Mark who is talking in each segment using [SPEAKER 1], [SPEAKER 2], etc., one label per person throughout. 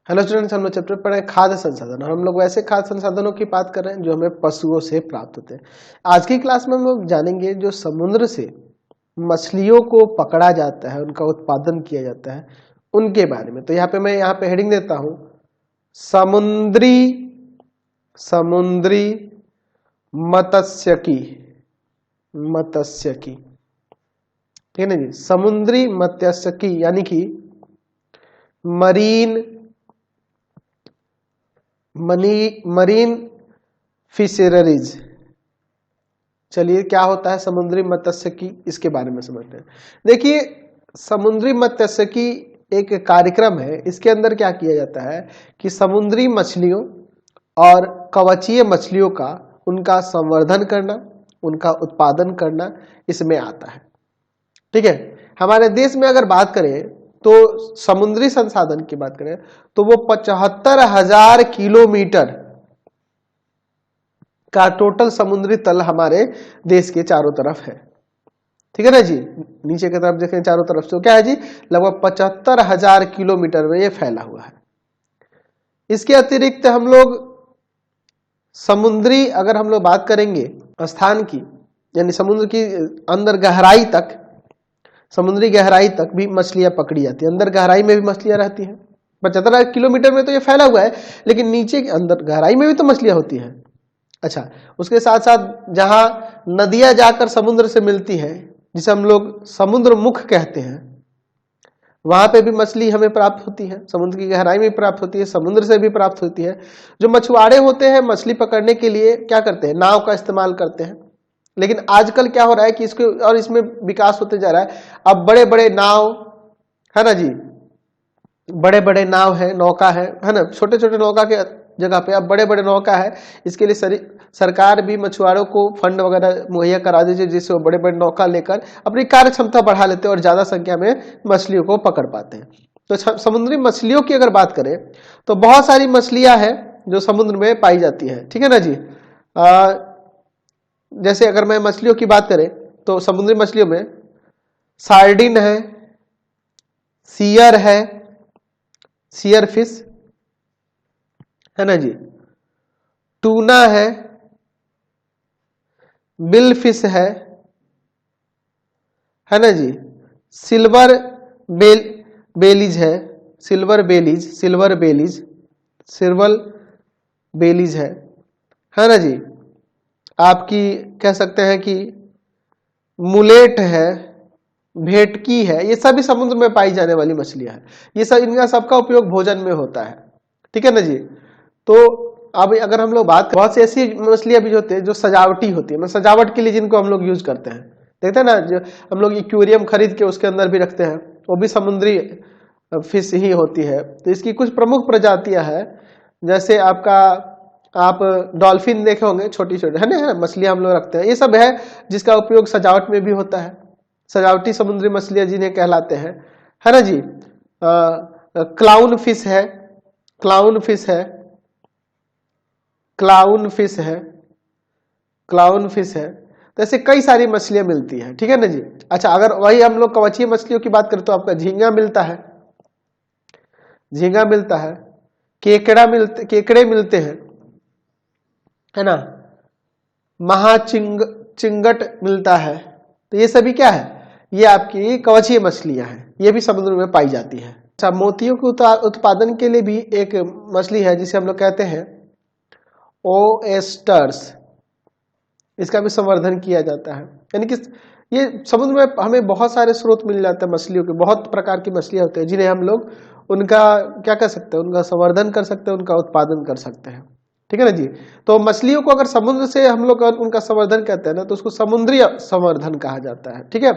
[SPEAKER 1] Hello students, हम लोग chapter पढ़ रहे हैं खाद्य संसाधन। हम लोग वैसे खाद्य संसाधनों की बात कर रहे हैं जो हमें पशुओं से प्राप्त होते हैं। आज की क्लास में हम लोग जानेंगे जो समुद्र से मछलियों को पकड़ा जाता है, उनका उत्पादन किया जाता है, उनके बारे में। तो मैं यहाँ पे हेडिंग देता हूँ, समुद्री मत्स्यिकी। ठीक है ना जी, समुद्री मत्स्यिकी यानी कि मरीन फिशरीज। चलिए, क्या होता है समुद्री मत्स्यिकी, इसके बारे में समझते हैं। देखिए, समुद्री मत्स्यिकी एक कार्यक्रम है। इसके अंदर क्या किया जाता है कि समुद्री मछलियों और कवचीय मछलियों का उनका संवर्धन करना, उनका उत्पादन करना इसमें आता है। ठीक है, हमारे देश में अगर बात करें तो समुद्री संसाधन की बात करें तो वो 75,000 किलोमीटर का टोटल समुद्री तल हमारे देश के चारों तरफ है। ठीक है ना जी, नीचे की तरफ देखें चारों तरफ से क्या है जी, लगभग 75,000 किलोमीटर में ये फैला हुआ है। इसके अतिरिक्त हम लोग समुद्री, अगर हम लोग बात करेंगे स्थान की, यानी समुद्र की अंदर गहराई तक, समुद्री गहराई तक भी मछलियां पकड़ी जाती है। अंदर गहराई में भी मछलियां रहती हैं। 75 किलोमीटर में तो ये फैला हुआ है, लेकिन नीचे के अंदर गहराई में भी तो मछलियां होती हैं। अच्छा, उसके साथ साथ जहां नदियां जाकर समुद्र से मिलती हैं, जिसे हम लोग समुद्र मुख कहते हैं, वहां पे भी मछली हमें प्राप्त होती है। समुद्र की गहराई में प्राप्त होती है, समुद्र से भी प्राप्त होती है। जो मछुआरे होते हैं मछली पकड़ने के लिए क्या करते हैं, नाव का इस्तेमाल करते हैं। लेकिन आजकल क्या हो रहा है कि इसके और इसमें विकास होते जा रहा है। अब बड़े बड़े नाव है ना जी, बड़े बड़े नाव है, नौका है ना। छोटे छोटे नौका के जगह पे अब बड़े बड़े नौका है। इसके लिए सरकार भी मछुआरों को फंड वगैरह मुहैया करा दीजिए, जिससे वो बड़े बड़े नौका लेकर अपनी कार्य क्षमता बढ़ा लेते हैं और ज्यादा संख्या में मछलियों को पकड़ पाते हैं। तो समुद्री मछलियों की अगर बात करें तो बहुत सारी मछलियां हैं जो समुद्र में पाई जाती है। ठीक है ना जी, जैसे अगर मैं मछलियों की बात करें तो समुद्री मछलियों में सार्डिन है, सियर फिश है ना जी, टूना है, बिल फिश है ना जी, सिल्वर बेलीज है, सिल्वर बेलीज है ना जी। आपकी कह सकते हैं कि मुलेट है, भेटकी है। ये सभी समुद्र में पाई जाने वाली मछलियां हैं। ये सब, इनका सबका उपयोग भोजन में होता है। ठीक है ना जी। तो अब अगर हम लोग बात, बहुत सी ऐसी मछलियां भी होती है जो सजावटी होती है, मतलब सजावट के लिए जिनको हम लोग यूज करते हैं। देखते हैं ना, जो हम लोग एक्वेरियम खरीद के उसके अंदर भी रखते हैं, वो भी समुद्री फिश ही होती है। तो इसकी कुछ प्रमुख प्रजातियां हैं, जैसे आप डॉल्फिन देखे होंगे, छोटी छोटी है ना मछलियां हम लोग रखते हैं। ये सब है जिसका उपयोग सजावट में भी होता है। सजावटी समुद्री मछलियां जिन्हें कहलाते हैं, है ना जी। क्लाउन फिश है, क्लाउन फिश है। तो ऐसे कई सारी मछलियां मिलती हैं। ठीक है ना जी। अच्छा, अगर वही हम लोग कवचीय मछलियों की बात करें तो आपका झींगा मिलता है, केकड़े मिलते हैं, है ना, चिंगट मिलता है। तो ये सभी क्या है, ये आपकी कवचीय मछलियां हैं, ये भी समुद्र में पाई जाती है। अच्छा, मोतियों के उत्पादन के लिए भी एक मछली है जिसे हम लोग कहते हैं ओएस्टर्स। इसका भी संवर्धन किया जाता है। यानी कि ये समुद्र में हमें बहुत सारे स्रोत मिल जाते हैं मछलियों के। बहुत प्रकार की मछलियां होती हैं जिन्हें हम लोग उनका क्या कर सकते हैं, उनका संवर्धन कर सकते हैं, उनका उत्पादन कर सकते हैं। ठीक है ना जी। तो मछलियों को अगर समुद्र से हम लोग उनका संवर्धन कहते हैं ना, तो उसको समुद्री संवर्धन कहा जाता है। ठीक है,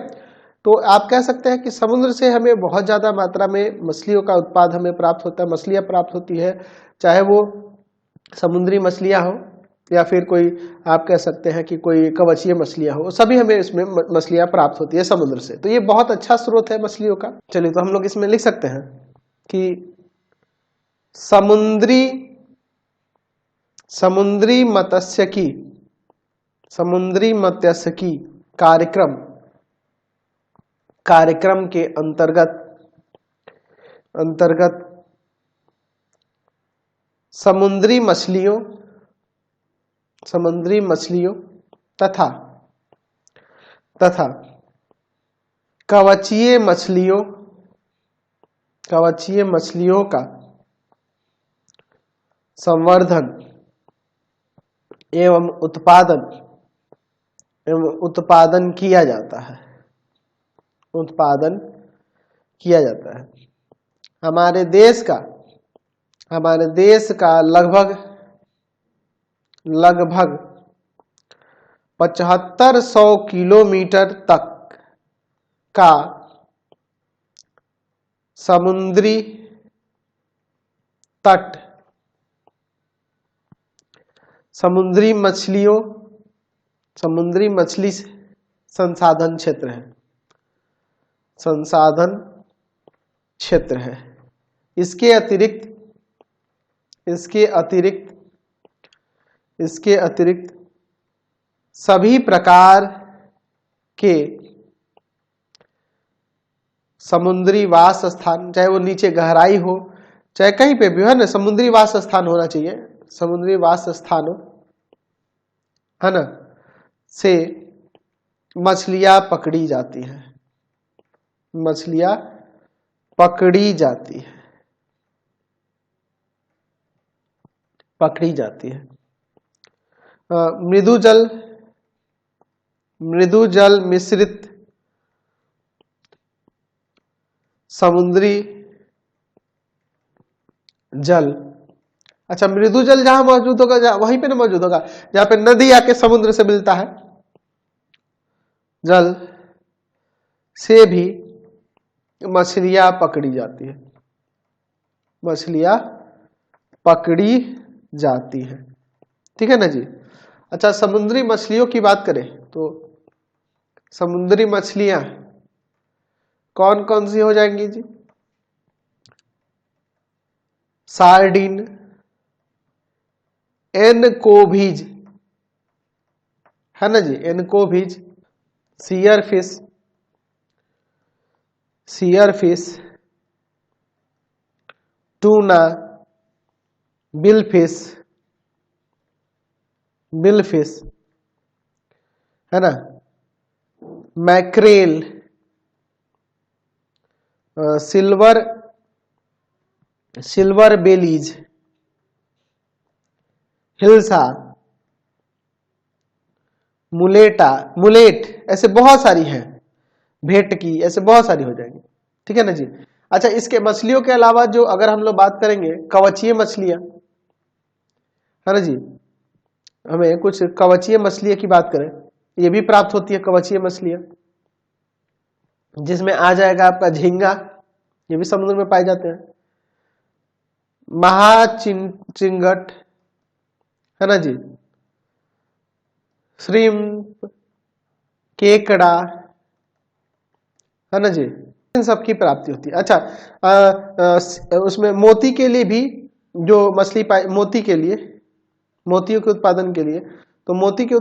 [SPEAKER 1] तो आप कह सकते हैं कि समुद्र से हमें बहुत ज्यादा मात्रा में मछलियों का उत्पाद हमें प्राप्त होता है, मछलियां प्राप्त होती है। चाहे वो समुद्री मछलियां हो या फिर कोई आप कह सकते हैं कि कोई कवचीय मछलियां हो, सभी हमें इसमें मछलियां प्राप्त होती है समुद्र से। तो ये बहुत अच्छा स्रोत है मछलियों का। चलिए, तो हम लोग इसमें लिख सकते हैं कि समुद्री मत्स्यिकी कार्यक्रम के अंतर्गत समुद्री मछलियों तथा कवचीय मछलियों का संवर्धन एवं उत्पादन किया जाता है। हमारे देश का लगभग 7500 किलोमीटर तक का समुद्री तट समुद्री मछली संसाधन क्षेत्र है। इसके अतिरिक्त सभी प्रकार के समुद्री वास स्थान, चाहे वो नीचे गहराई हो चाहे कहीं पे भी है ना, समुद्री वास स्थान होना चाहिए, समुद्री वास स्थानों है ना से मछलियां पकड़ी जाती हैं। मृदु जल मिश्रित समुद्री जल, अच्छा मृदु जल जहां मौजूद होगा वहीं पे ना मौजूद होगा जहां पे नदी आके समुद्र से मिलता है, जल से भी मछलियां पकड़ी जाती है। ठीक है ना जी। अच्छा समुद्री मछलियों की बात करें तो समुद्री मछलियां कौन कौन सी हो जाएंगी जी? सार्डिन, एनकोवीज है ना जी, anchovies, seer fish, tuna, bill fish है ना, mackerel, silver bellies, hilsa, mullet, ऐसे बहुत सारी हैं, भेटकी, ऐसे बहुत सारी हो जाएंगी। ठीक है ना जी। अच्छा इसके मछलियों के अलावा जो अगर हम लोग बात करेंगे कवचीय मछलियां है ना जी, हमें कुछ कवचीय मछलियों की बात करें, ये भी प्राप्त होती है कवचीय मछलियां, जिसमें आ जाएगा आपका झींगा, ये भी समुद्र में पाए जाते हैं, महाचिंगट है ना जी, श्रिम्प, केकड़ा है ना जी, इन सब की प्राप्ति होती है। अच्छा उसमें मोती के लिए भी जो मछली पाई, मोतियों के उत्पादन के लिए, तो मोतियों के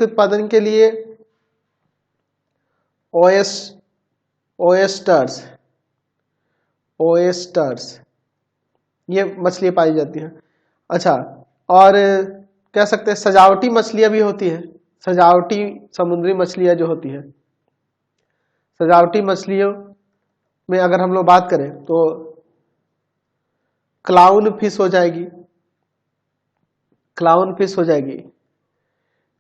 [SPEAKER 1] उत्पादन के लिए ओएस्टर्स ये मछलियां पाई जाती हैं। अच्छा और कह सकते हैं सजावटी मछलियां भी होती है, सजावटी समुद्री मछलियां जो होती है, सजावटी मछलियों में अगर हम लोग बात करें तो क्लाउन फिश हो जाएगी,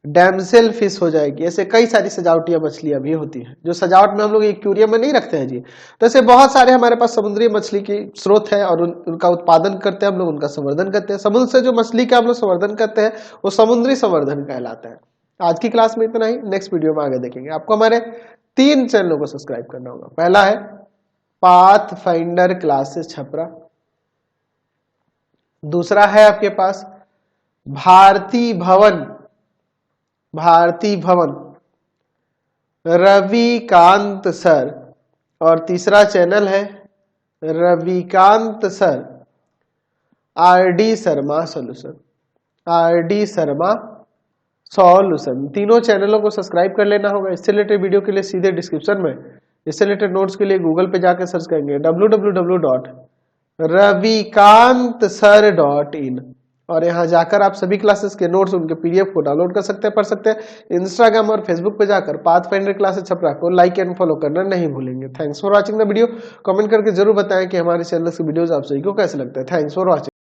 [SPEAKER 1] डैमसेल फिश हो जाएगी, ऐसे कई सारी सजावटी मछलियां भी होती हैं जो सजावट में हम लोग एक्वेरियम में नहीं रखते हैं जी। तो ऐसे बहुत सारे हमारे पास समुद्री मछली की स्रोत है और उनका उत्पादन करते हैं हम लोग, उनका संवर्धन करते हैं। समुद्र से जो मछली का हम लोग संवर्धन करते हैं वो समुद्री संवर्धन कहलाता है। आज की क्लास में इतना ही, नेक्स्ट वीडियो में आगे देखेंगे। आपको हमारे 3 चैनलों को सब्सक्राइब करना होगा। पहला है पाथ फाइंडर क्लासेस छपरा, दूसरा है आपके पास भारती भवन रविकांत सर, और तीसरा चैनल है Ravikant sir RD Sharma solution. तीनों चैनलों को सब्सक्राइब कर लेना होगा। इससे रिलेटेड वीडियो के लिए सीधे डिस्क्रिप्शन में, इससे रिलेटेड नोट्स के लिए गूगल पे जाकर सर्च करेंगे www ravikant.sir.in, और यहाँ जाकर आप सभी क्लासेस के नोट्स, उनके पीडीएफ को डाउनलोड कर सकते हैं, पढ़ सकते हैं। इंस्टाग्राम और फेसबुक पे जाकर पाथफाइंडर क्लासेस छपरा को लाइक एंड फॉलो करना नहीं भूलेंगे। Thanks for watching the video. Comment करके जरूर बताएं कि हमारे चैनल के वीडियोस आप सभी को कैसे लगते हैं। Thanks for watching.